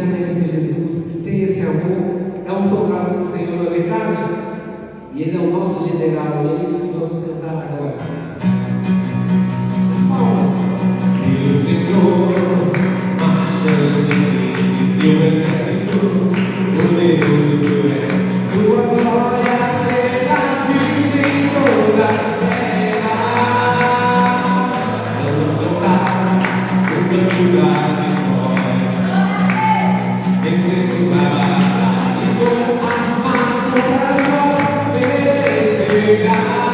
conhece Jesus, que tem esse amor, é um soldado do Senhor, não é verdade? E Ele é o nosso general, é isso que vamos cantar agora. As palmas. E o Senhor marchando em seu exército, poderoso é sua glória será vista em toda a terra. Vamos cantar o canto da vitória, vencemos a batalha e com armadura nós vencerá.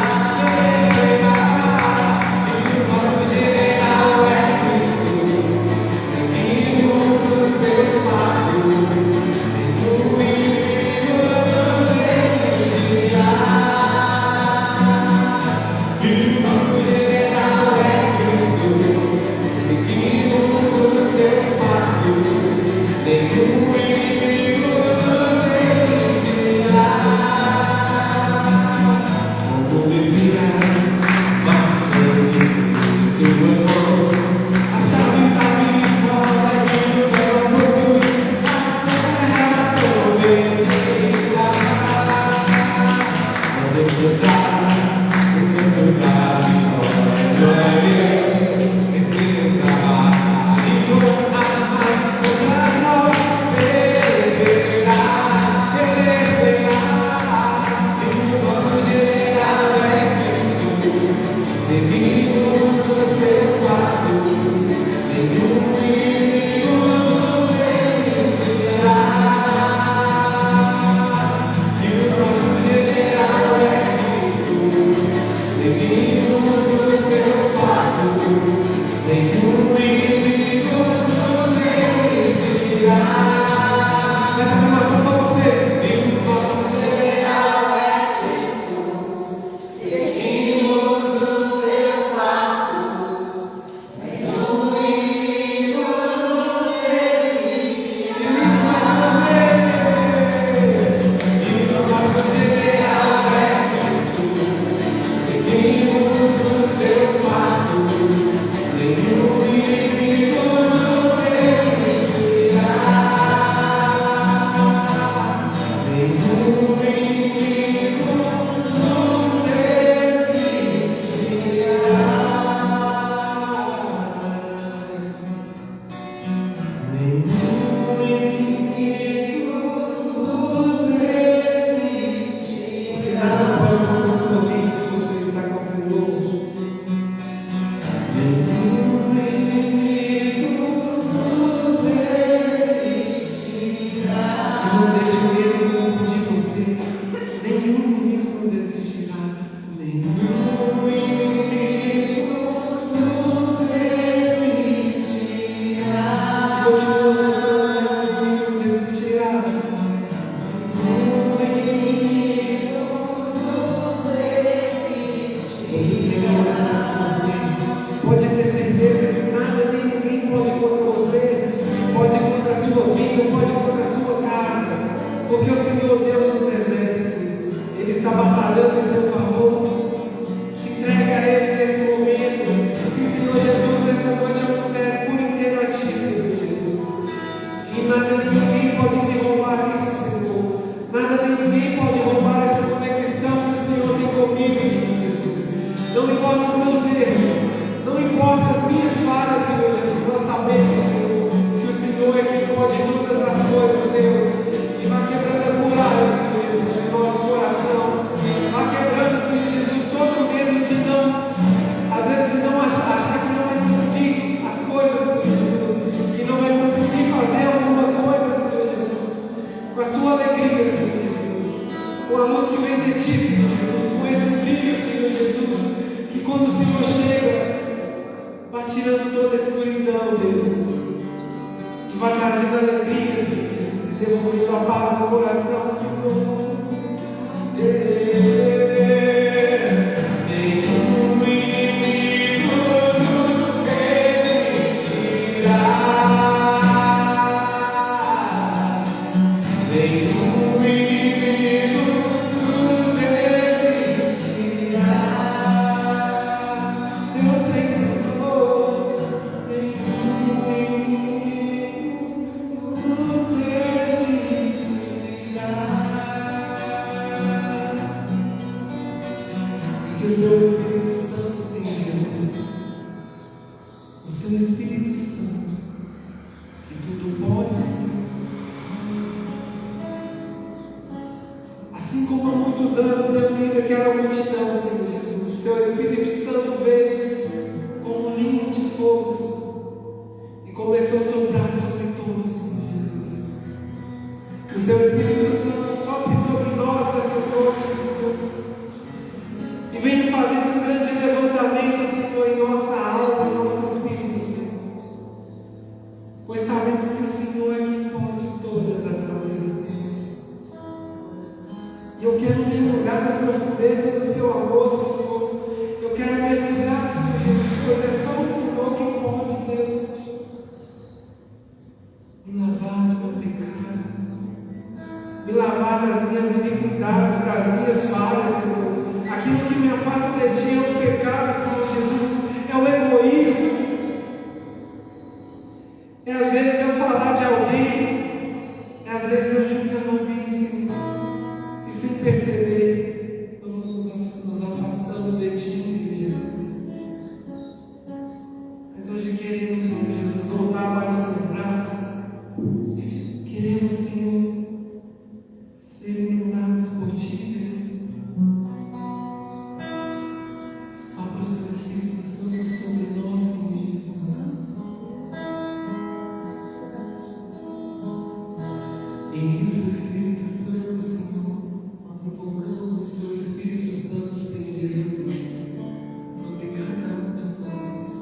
muitos anos reunindo aquela multidão, Senhor Jesus. O Seu Espírito Santo veio como um linho de fogo, Senhor, e começou a soprar sobre todos, Senhor Jesus. Que o Seu Espírito Santo sopre sobre nós nessa noite, Senhor, e venha fazendo um grande levantamento, Senhor, em nossa alma, em nosso espírito, Senhor. Pois sabemos que o Senhor é quem pode todas as coisas, Deus. E eu quero mergulhar nas profundezas do Seu amor, Senhor. Eu quero mergulhar, Senhor Jesus, pois é só o Senhor quem pode, Deus, me lavar do meu pecado, me lavar das minhas iniquidades, das minhas falhas, Senhor. Aquilo que me afasta de Ti é o pecado, Senhor Jesus, é o egoísmo. É às vezes eu falar de alguém, é às vezes eu julgar alguém, Senhor, e sem perceber, vamos nos afastando de Ti, Senhor Jesus. Mas hoje queremos, Senhor Jesus, voltar para os Seus braços. Queremos, Senhor, ser iluminados por Ti, Deus. Sopra o Seu Espírito Santo sobre nós, Senhor Jesus. Envia o Seu Espírito Santo, Senhor. Nós invocamos o Seu Espírito Santo, Senhor Jesus, sobre cada um de nós, Senhor.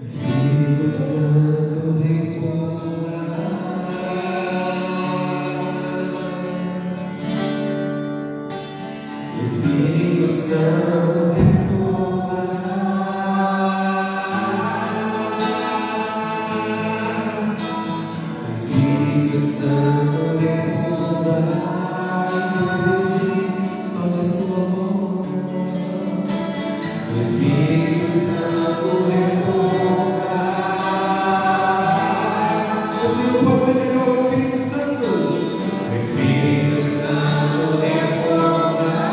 Espírito Santo repousará. Espírito Santo repousará. Espírito Santo repousará. Deseje só de Sua mão. Espírito Santo repousará. O Senhor pode ser melhor, o Espírito Santo. O Espírito Santo repousará.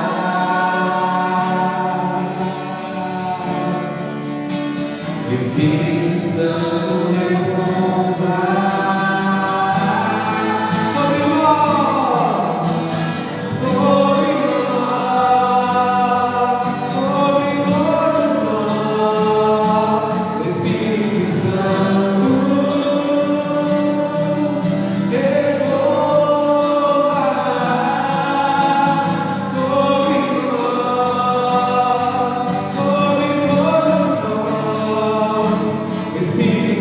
O Espírito Santo repousará sobre nós, sobre todos nós. O Espírito Santo repousará sobre nós, sobre todos nós. O Espírito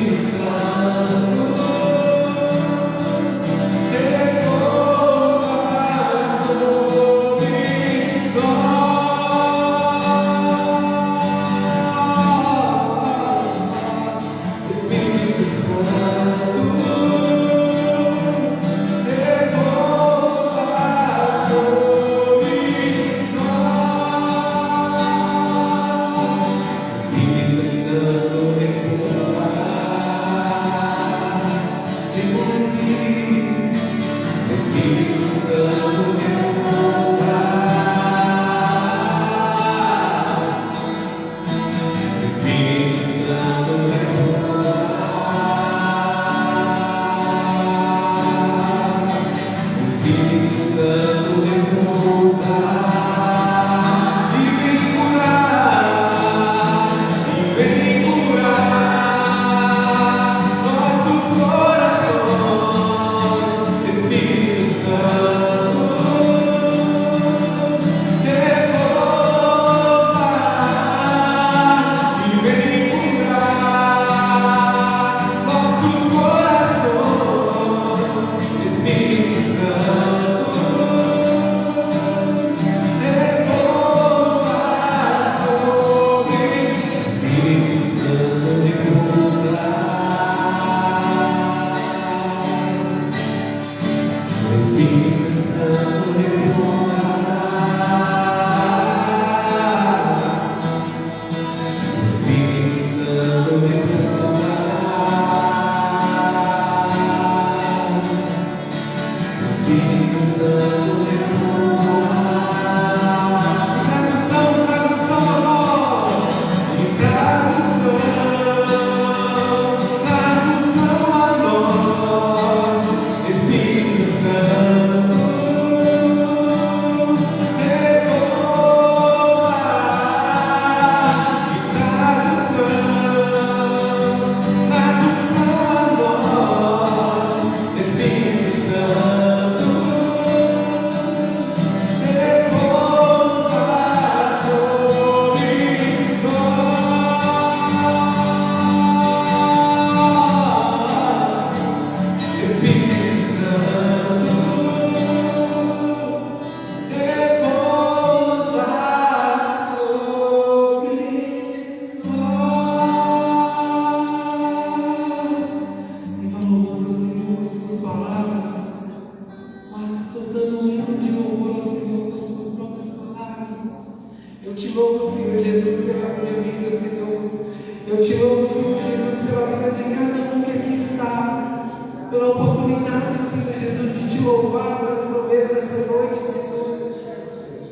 Eu te louvo, Senhor Jesus, pela vida de cada um que aqui está, pela oportunidade, Senhor Jesus, de te louvar pelas promessas essa noite, Senhor,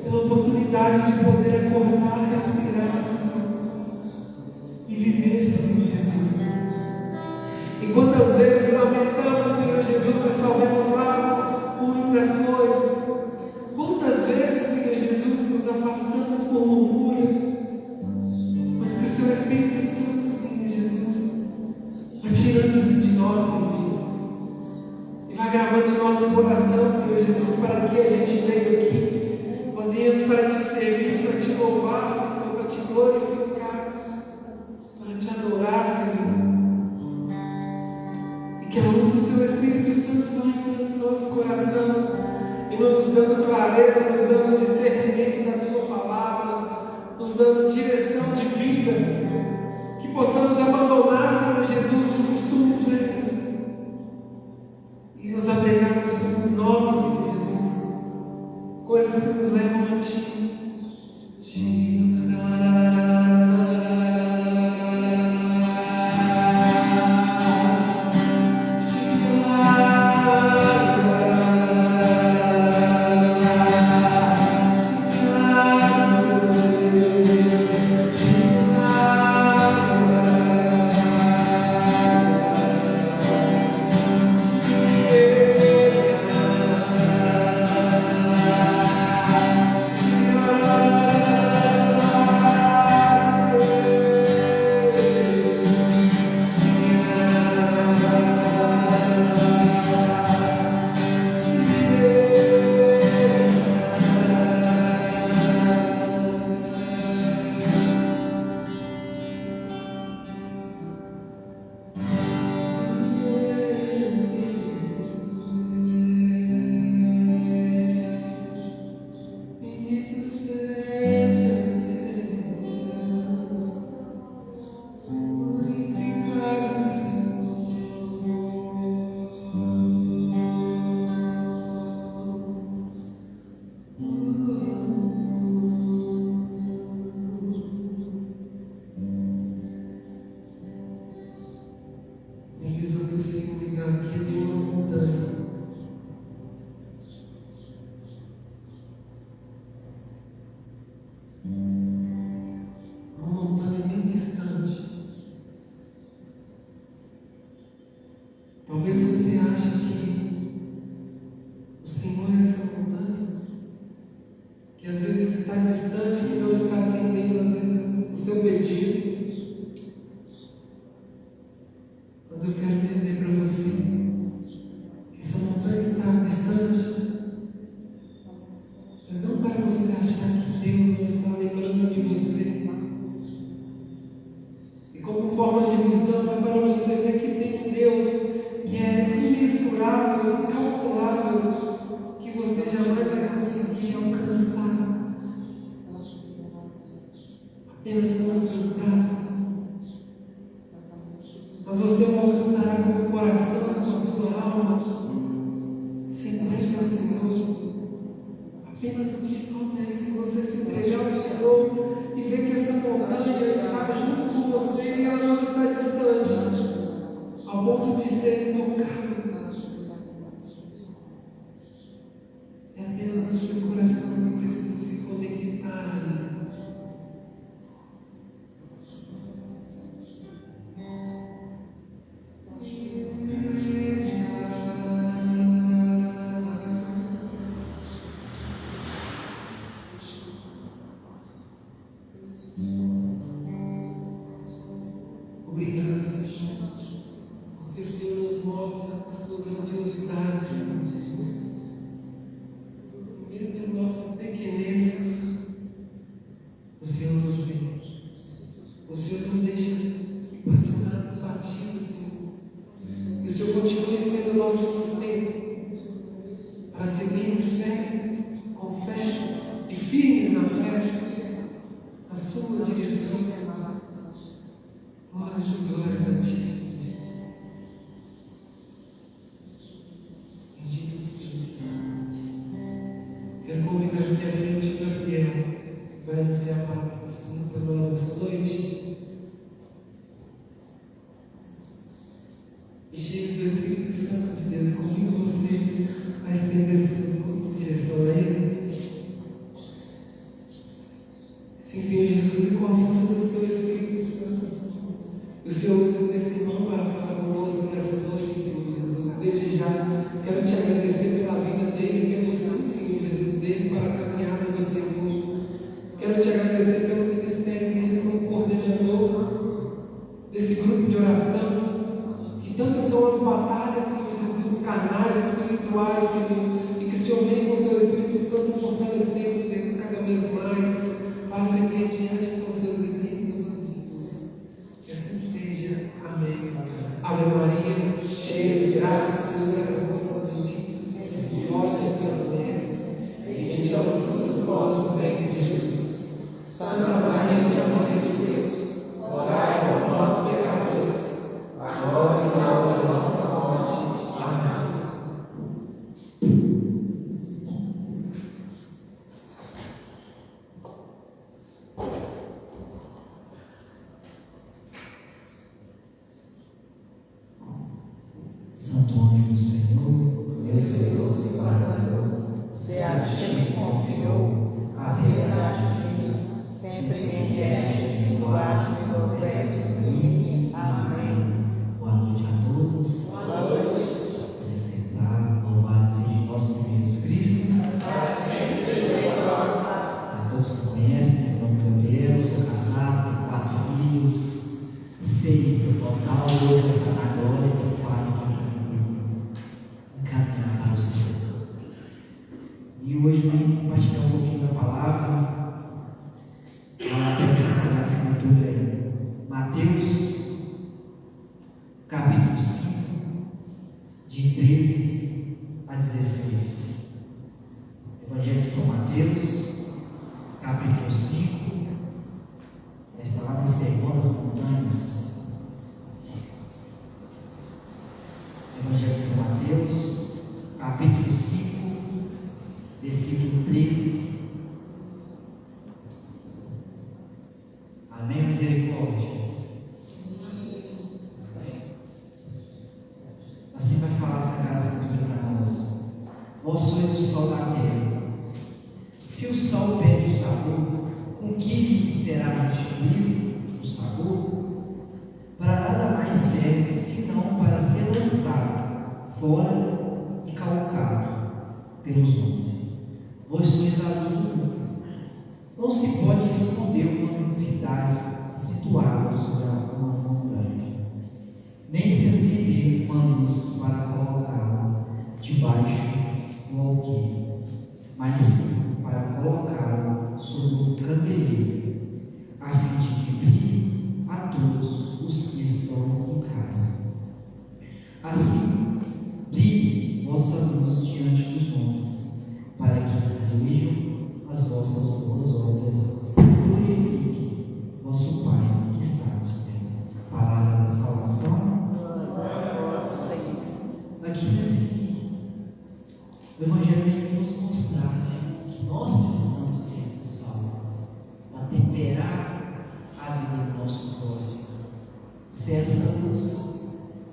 pela oportunidade de poder acordar, respirar, Senhor, e viver, Senhor Jesus. E quantas vezes lamentamos, Senhor Jesus, e só vemos lá muitas coisas. Quantas vezes, Senhor Jesus, nos afastamos por murmúrio, mas que o Seu Espírito Santo, Senhor Jesus, vai tirando isso de nós, Senhor Jesus, e vai gravando em nosso coração, Senhor Jesus, para que a gente veio aqui. Nós viemos para te servir, para te louvar, Senhor, para te glorificar, para te adorar, Senhor. E que a luz do Seu Espírito Santo vai entrando em nosso coração e nos dando clareza, nos dando discernimento da Tua palavra, nos dando direção de vida, que possamos abandonar, Senhor Jesus, os costumes velhos e nos apegar a costumes novos, Senhor Jesus, coisas que nos levam a Ti. Talvez você ache que o Senhor é essa montanha, que às vezes está distante, que não está atendendo, às vezes, o seu pedido. Mas eu quero dizer para você que essa montanha está distante, mas não para você achar que Deus não está lembrando de você. E como forma de visão, é para você ver que tem um Deus que é imensurável, incalculável, que você jamais vai conseguir alcançar apenas com os seus braços. Mas você o alcançará com o coração, com a sua alma. Se entregue ao Senhor. Apenas o que falta é se você se entregar ao Senhor e ver que essa montanha está junto com você e ela não está distante, ao ponto de ser intocável. É apenas o seu coração que precisa se conectar ali. Obrigado, Senhor, porque o Senhor nos mostra a sua grandiosidade, Senhor Jesus. Mesmo em nossa pequenez, o Senhor nos vê. O Senhor não deixa passar nada batido, Senhor. E o Senhor continue sendo o nosso sustento para seguirmos firmes, com fé e firmes na fé, a sua direção, Senhor. Glórias a Ti, Senhor Jesus. Bendito seja Jesus. Quero convidar aqui à frente o Gabriel, que vai iniciar a palavra do Senhor para nós essa noite. e cheios do Espírito Santo de Deus. Convido você a estender suas mãos em direção a Ele. Sim, Senhor Jesus, e com a força do Seu Espírito Santo, o Senhor usa desse irmão para falar conosco nessa noite, Senhor Jesus. Desde já, quero te agradecer pela vida dele, pelo sangue, Senhor Jesus, dele para a caminhada do Senhor. Quero te agradecer pelo ministério dele como coordenador desse grupo de oração. Que tantas são as batalhas, Senhor Jesus, carnais, espirituais, Senhor, e que o Senhor vem com o seu Espírito Santo fortalecendo Deus cada vez mais para seguir adiante com os seus desígnios, Senhor Jesus. Que assim seja. Amém. Ave Maria, cheia de graça, o Senhor é convosco, bendita vós entre as mulheres, bendito é o fruto do vosso ventre, Jesus. Santa Maria, Mãe de Deus, rogai por nós, pecadores, agora e na hora da nossa morte. Amém. Santo anjo do Senhor, meu zeloso e guardador, se a ti me confiou a piedade de mim, sempre me rege, guarde meu velho caminho. Amém. Boa noite a todos. Boa noite. Presentar, louvado seja nosso Senhor Jesus Cristo. Para sempre seja glorificado. A todos que conhecem, meu nome é Gabriel, sou casado, tenho 4 filhos, 6 no total, 8 está na glória e 4 caminhar para o Senhor. E hoje vamos compartilhar um pouquinho da palavra. A Sagrada Escritura é Mateus, capítulo 5, de 13 a 16. Evangelho de São Mateus, capítulo 5, está lá no Sermão das Montanhas. Evangelho de São Mateus, capítulo 5, versículo 13. Amém, misericórdia. Assim vai falar essa graça para nós. Vós sois o sol da terra. Se o sol perde o sabor, com que será restituído o sabor? Para nada mais serve, senão para ser lançado fora e calcado pelos homens. Vós sois a luz do mundo. Não se pode esconder uma cidade situada sobre uma montanha, nem se acender uma luz para colocá-la debaixo do alqueire, mas sim para colocá-la sobre o candeeiro, a fim de que brilhe a todos os que estão em casa. Assim, brilhe vossa luz diante dos homens, para que vejam as vossas boas obras e glorifiquem vosso Pai que está no céu. Palavra da salvação. Aqui nesse o Evangelho vem nos mostrar que nós precisamos ser esse sal para temperar a vida do nosso próximo. Ser essa luz.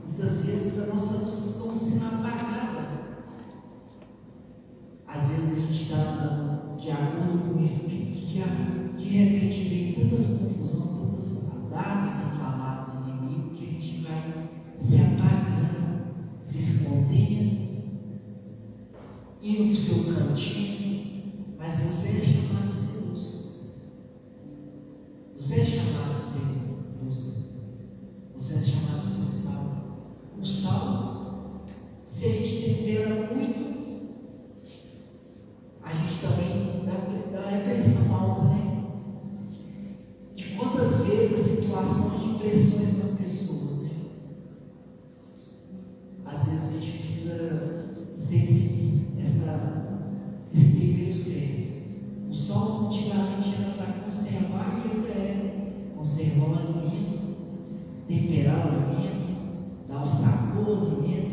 Muitas vezes a nossa luz está sendo apagada. Às vezes a gente está andando de acordo com o Espírito, de repente vem tantas confusões, tantas maldades inflamadas do inimigo, que a gente vai se apagando, se escondendo, indo para o seu cantinho. Mas você é chamado a ser luz. Você é chamado a ser luz. Você é chamado a ser sal. O sal, se a gente tempera muito, a gente também dá a pressão alta, né? De quantas vezes a situação de pressões nas pessoas, né? Às vezes a gente precisa ser esse tempero certo. O sol antigamente era para conservar e ainda é conservar o alimento, temperar o alimento, dar o sabor ao alimento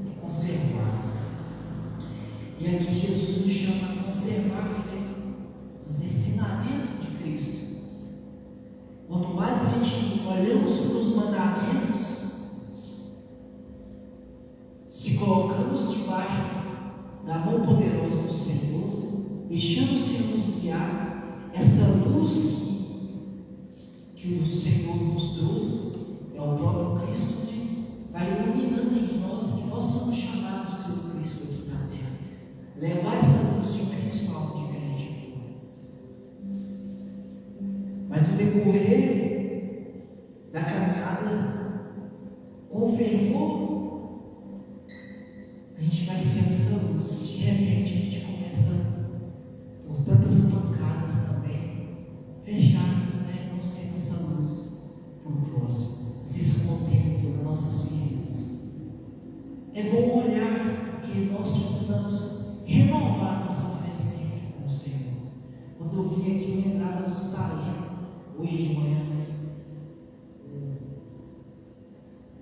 e conservar. E aqui Jesus nos chama a conservar a fé, os ensinamentos de Cristo. Quanto mais a gente olhamos para os mandamentos, colocamos debaixo da mão poderosa do Senhor, deixando o Senhor nos guiar, essa luz que o Senhor nos trouxe, é o próprio Cristo, vai iluminando em nós, que nós somos chamados a ser o Cristo aqui na terra. Levar essa luz de Cristo aonde a gente for. Mas no decorrer da caminhada, com fervor, a gente vai sendo essa luz. De repente a gente começa, por tantas pancadas também, fechar, não sendo essa luz para o próximo, se escondendo das nossas feridas. É bom olhar, porque nós precisamos renovar nossa fé sempre com o Senhor. Quando eu vim aqui, eu lembrava dos talentos. Hoje de manhã,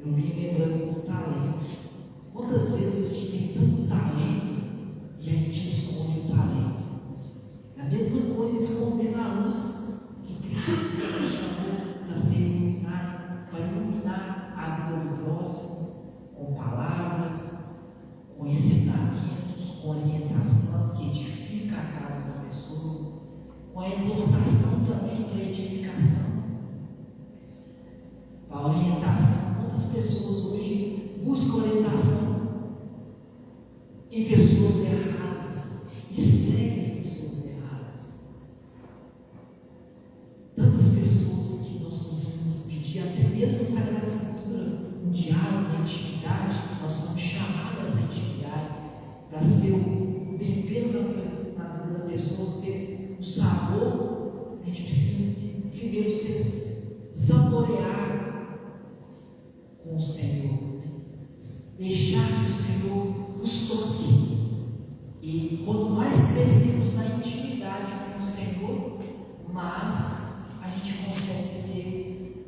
eu vim lembrando do talento. Quantas vezes a gente tem tanto talento e a gente esconde o talento? É a mesma coisa esconder na luz que Cristo nos chamou para ser iluminado, para iluminar a vida do próximo, com palavras, com ensinamentos, com orientação que edifica a casa da pessoa, com a exortação também para edificação, para orientação. Quantas pessoas hoje buscam orientação em pessoas erradas e seguem as pessoas erradas? Tantas pessoas que nós podemos pedir, até mesmo na Sagrada Escritura, um diálogo, uma intimidade, nós somos chamados à intimidade para ser o tempero na vida da pessoa, ser o sabor. A gente precisa primeiro saborear com o Senhor, deixar que o Senhor nos toque. E quanto mais crescemos na intimidade com o Senhor, mais a gente consegue ser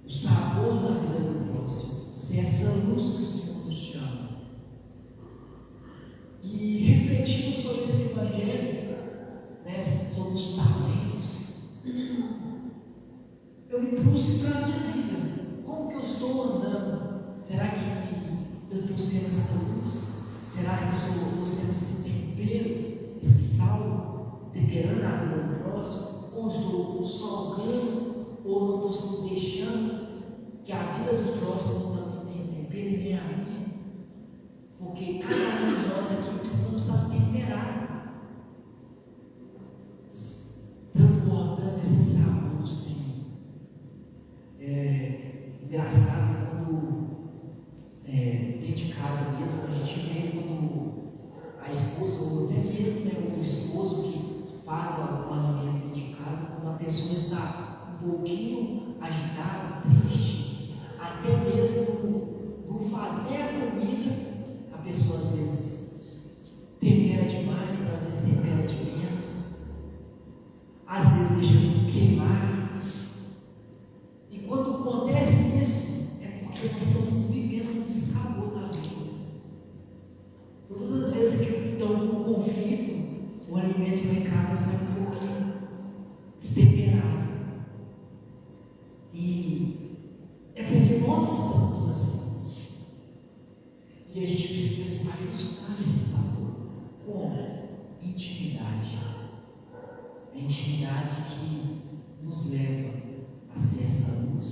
o sabor da vida do próximo, ser essa luz que o Senhor nos chama. E refletindo sobre esse Evangelho, sobre os talentos, eu me trouxe para a minha vida. Como que eu estou andando? Será que eu estou sendo essa luz? Será que eu estou sendo esse tempero, esse sal, temperando a vida do próximo? Ou estou salgando, ou não estou deixando que a vida do próximo também tenha tempero e nem a minha? Porque cada um de nós aqui precisamos saber temperar, transbordando esse sabor do Senhor. É engraçado quando dentro de casa mesmo a gente vê quando a esposa, ou até mesmo o esposo que faz o alimento dentro de casa, quando a pessoa está um pouquinho agitada, triste, até mesmo no fazer a comida, a pessoa às vezes tempera demais, às vezes tempera de menos, às vezes deixa queimar. E quando acontece isso, é porque nós estamos vivendo um sabor da vida. Todas as vezes que estamos num conflito, o alimento lá em casa sai um pouquinho destemperado. E é porque nós estamos assim. E a gente precisa ajustar esse sabor. Como? Intimidade. A intimidade que nos leva a ser essa luz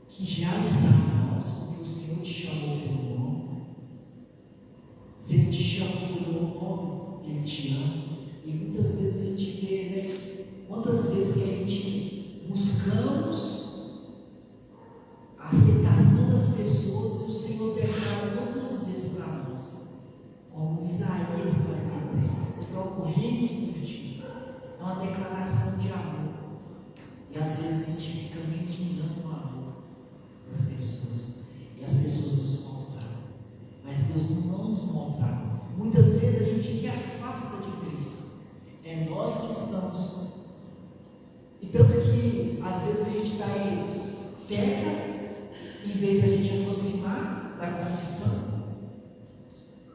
que já está em nós, porque o Senhor te chamou pelo nome. Se Ele te chamou pelo nome, Ele te ama. E muitas vezes a gente vê, quantas vezes que a gente buscamos a aceitação das pessoas e o Senhor declara todas as vezes para nós, como Isaías 43, troca o reino por ti. É uma declaração de amor. E às vezes a gente fica mendigando o amor das pessoas. E as pessoas nos maltratam. Mas Deus não nos maltrata. Muitas vezes a gente que afasta de Cristo. É nós que estamos. E tanto que às vezes a gente está aí, peca, em vez de a gente aproximar da confissão,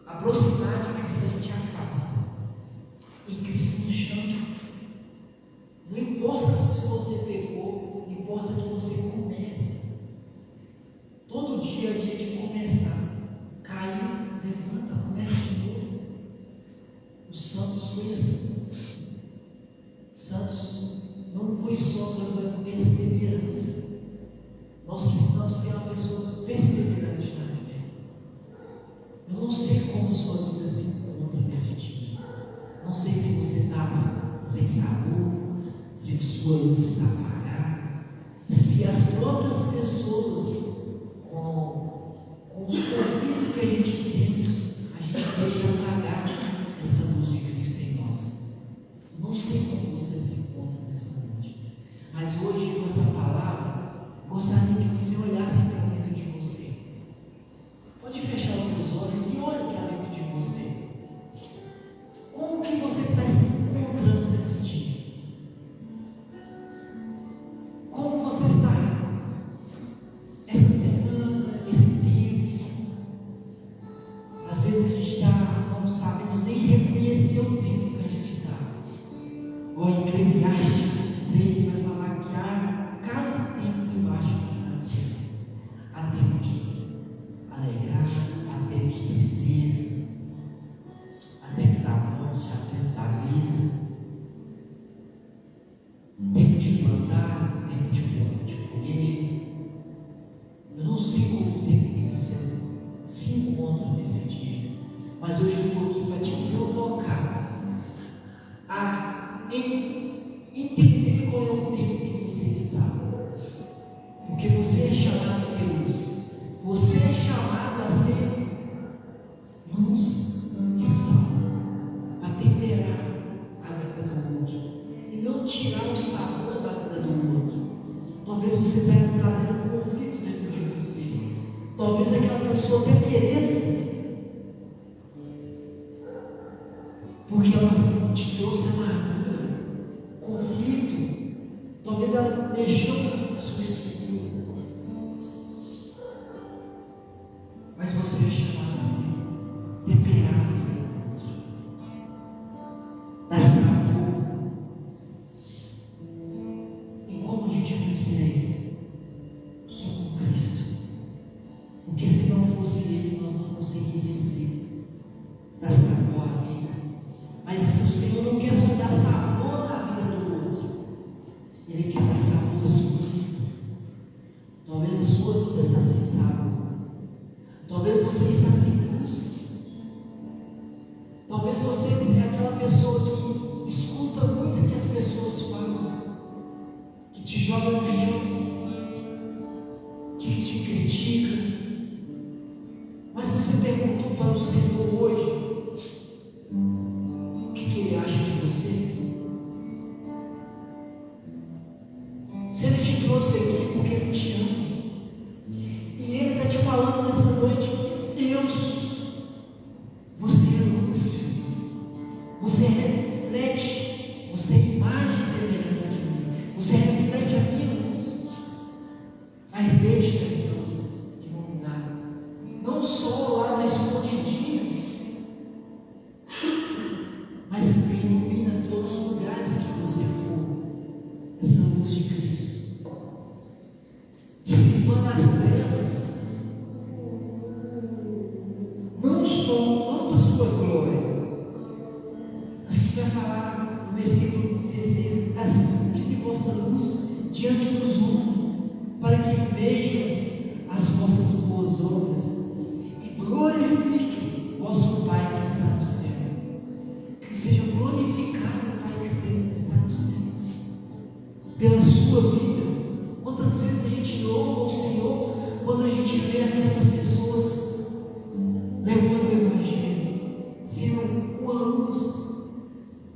aproximar de Cristo, a gente afasta. E Cristo nos chama. Não importa se você pecou, importa que você comece. Todo dia é dia de começar. Caiu Nós precisamos ser uma pessoa perseverante na fé. Eu não sei como a sua vida se encontra nesse dia. Não sei se você está sem sabor, se a sua luz está apagada, se as próprias pessoas, com os conflitos que a gente tem, a gente deixa apagar essa luz de Cristo em nós. Eu não sei como você se encontra nessa noite, mas hoje, com essa palavra, gostaria que você olhasse para dentro de você. Pode fechar os teus olhos e olhe para dentro de você. Como que você está se encontrando nesse dia? Como você está essa semana, esse tempo? Às vezes a gente não sabemos nem reconhecer o tempo que a gente está. O Eclesiastes 3 vai falar que há cada tempo debaixo da terra. Há tempo de alegrar, há tempo de tristeza, há tempo da morte, há tempo da vida, tempo de plantar, tempo de colher. Eu não sei qual o tempo que você se encontra nesse dia, mas hoje eu estou aqui para te provocar a entender qual é o tempo que você está. Porque você é chamado a ser luz. Você é chamado a ser luz e sal, a temperar a vida do outro e não tirar o sabor da vida do outro. Talvez você esteja trazendo um conflito dentro de você. Talvez aquela pessoa até mereça, porque ela te trouxe amargura, conflito. Talvez ela mexeu na sua estrutura. Mas você é chamado assim, temperar a vida do outro, dar sabor. E como a gente conhece só com Cristo? Porque se não fosse Ele, nós não conseguiríamos ser, dar sabor à vida. Mas se o Senhor não quer só dar sabor à vida do outro, Ele quer dar sabor à sua vida. Talvez a sua vida está sem sabor. Talvez você está sem luz. Talvez você é aquela pessoa que escuta muito o que as pessoas falam, que te joga no chão, que te critica. Mas você perguntou para o Senhor hoje o que Ele acha de você? Se Ele te trouxe aqui porque Ele te ama, e Ele está te falando nessa noite: Deus, você é luz, você reflete, você é imagem e semelhança de mim, você reflete a minha luz, mas deixa essa luz te iluminar, não só lá na escondidinha, mas ilumina todos os lugares que você for, essa luz de Cristo, dissipando as trevas. Não para a sua glória. Assim vai falar no versículo 16: acende vossa luz diante dos homens, para que vejam as vossas boas obras e glorifiquem vosso Pai que está no céu. Que seja glorificado o Pai que está no céu pela sua vida. Quantas vezes a gente louva o Senhor quando a gente vê aquelas pessoas levando o Evangelho, sendo uma luz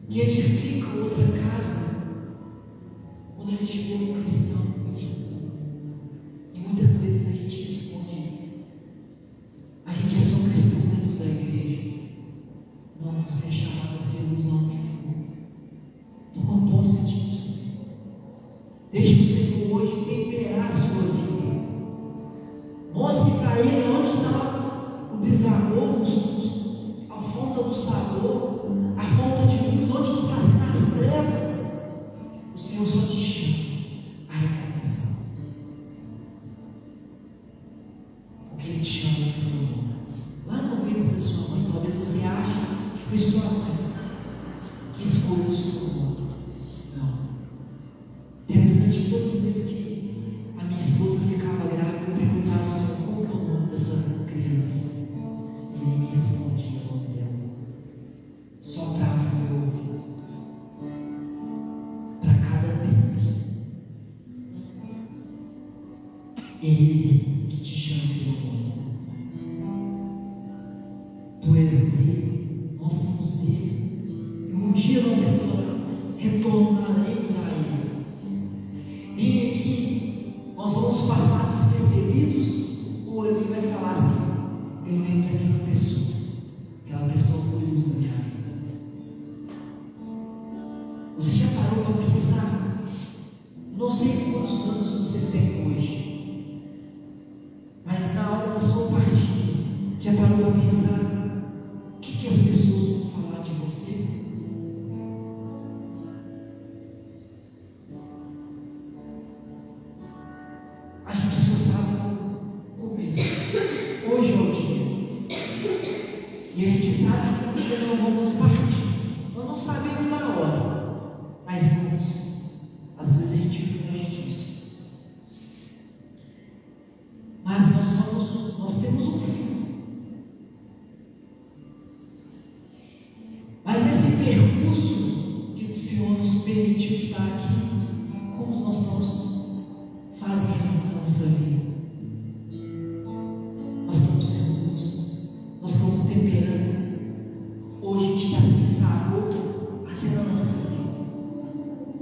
que edifica outra casa, quando a gente vê um cristão, e muitas vezes a gente esconde, a gente é só cristão dentro da igreja. Não, você é chamado a ser luz onde for. Toma posse disso. Deixe o Senhor hoje temperar a sua vida. Mostre para Ele onde está o desamor, a falta do sabor, a falta de luz, onde está as trevas. O Senhor só te chama a recomeçar, porque Ele te chama pelo nome. Lá no ventre da sua mãe, talvez você ache que foi sua mãe que escolheu o seu nome. Não. Interessante, todas as vezes que a minha esposa ficava É Ele que te chama pelo nome. Tu és dele, nós somos dele. E um dia nós retornaremos a Ele. E aqui nós vamos passar despercebidos, ou Ele vai falar assim: eu lembro daquela pessoa foi luz da minha vida. Você já parou para pensar? Não sei quantos anos você tem hoje, mas na hora da sua partida, já parou para pensar o que as pessoas vão falar de você? A gente só sabe no começo. Hoje é o dia. E a gente sabe que nós não vamos partir. Nós não sabemos a hora, mas vamos. Às vezes a gente foge disso. Mas nós temos um fim. Mas nesse percurso que o Senhor nos permitiu estar aqui, como nós estamos fazendo na nossa vida? Nós estamos sendo luz, nós estamos temperando. Hoje a gente está sem sabor aqui na nossa vida.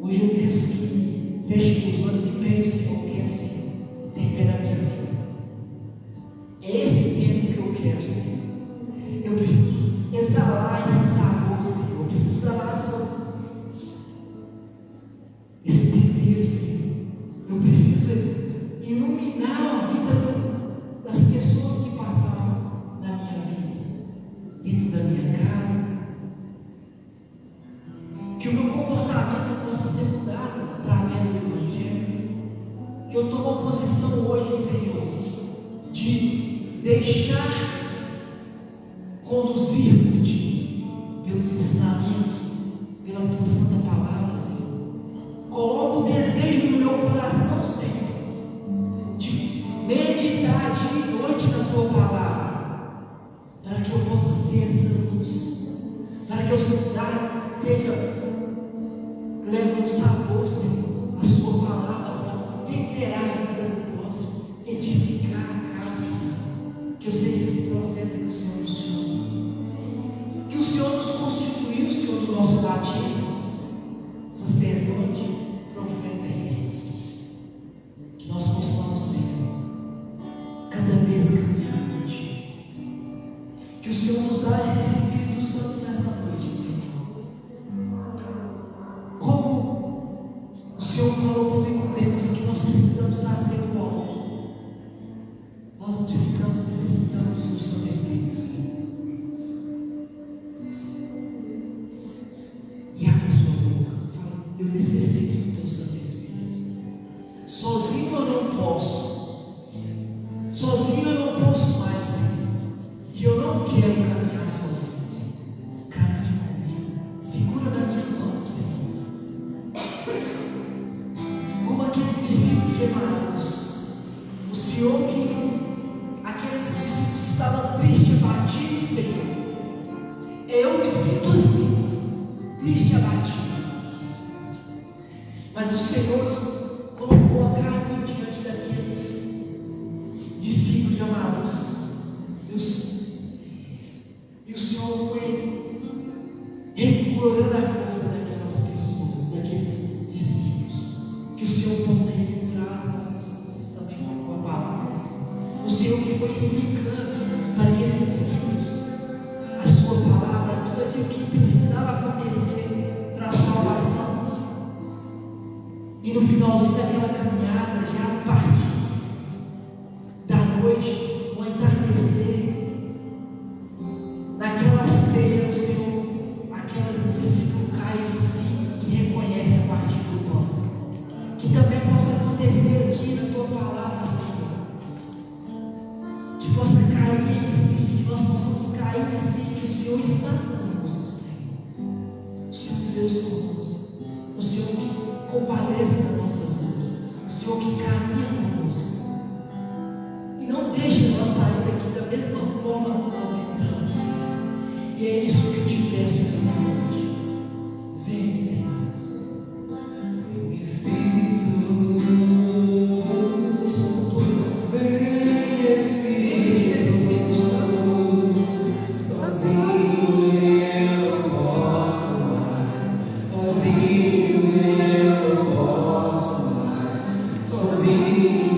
Hoje eu penso que feche os olhos e pegue o Senhor, que é assim, tempera a minha vida. É esse tempo que eu quero, Senhor. Eu preciso exalar esse sabor, Senhor. Eu preciso exalar esse tempero, Senhor. Eu preciso iluminar a vida das pessoas que passaram na minha vida, dentro da minha casa. Que o meu comportamento possa ser mudado através do Evangelho. Que eu tome uma posição hoje, Senhor, de deixar conduzir por Ti, pelos ensinamentos, pela Tua Santa Palavra, Senhor. Coloca o desejo no meu coração, Senhor, de meditar dia e noite na Tua Palavra, para que eu possa ser essa luz, para que eu seja, leve o sabor, Senhor, a Sua Palavra, para temperar a vida do próximo, edificar a casa, Senhor. Que eu seja esse profeta que o Senhor nos chama, que o Senhor nos constituiu, Senhor, do nosso batismo, sacerdote, profeta e rei. Que nós possamos, Senhor, cada vez caminhar por Ti. Que o Senhor nos dá esse Espírito Santo nessa noite, Senhor. Como o Senhor falou para Nicodemos que nós precisamos nascer do alto. Nós necessitamos do Santo Espírito, Senhor. E abre sua boca, fala: eu necessito do Teu Santo Espírito. Sozinho eu não posso. Sozinho eu não posso mais, Senhor. E eu não quero caminhar sozinho, Senhor. Caminhe comigo. Segura na minha mão, Senhor. Como aqueles discípulos de Emaús. O Senhor que aqueles discípulos estavam tristes e abatidos, Senhor. Eu me sinto assim, triste e abatido. Mas o Senhor colocou a caminho diante daqueles discípulos de Emaús. E o Senhor foi revigorando a força daquelas pessoas, daqueles discípulos. Que o Senhor possa revigorar as nossas forças também com a palavra, Senhor. O Senhor que foi explicando para aqueles discípulos a Sua palavra, tudo aquilo que precisava acontecer para a salvação. E no finalzinho daquela caminhada, já a partir da noite, no entardecer, naquela ceia, o Senhor, aqueles discípulos caem em si e reconhecem a partir do pão. Que também possa acontecer aqui na Tua palavra, Senhor. Que possa cair em si, que nós possamos cair em si, que o Senhor está conosco, Senhor. O Senhor Deus conosco. O Senhor que compadeça das nossas dores. O Senhor que caminha conosco. E não deixe nós sair daqui da mesma forma como nós entramos, Senhor. E é isso que eu te peço nessa noite. Vem, Senhor. Meu Espírito, eu estou todo Espírito.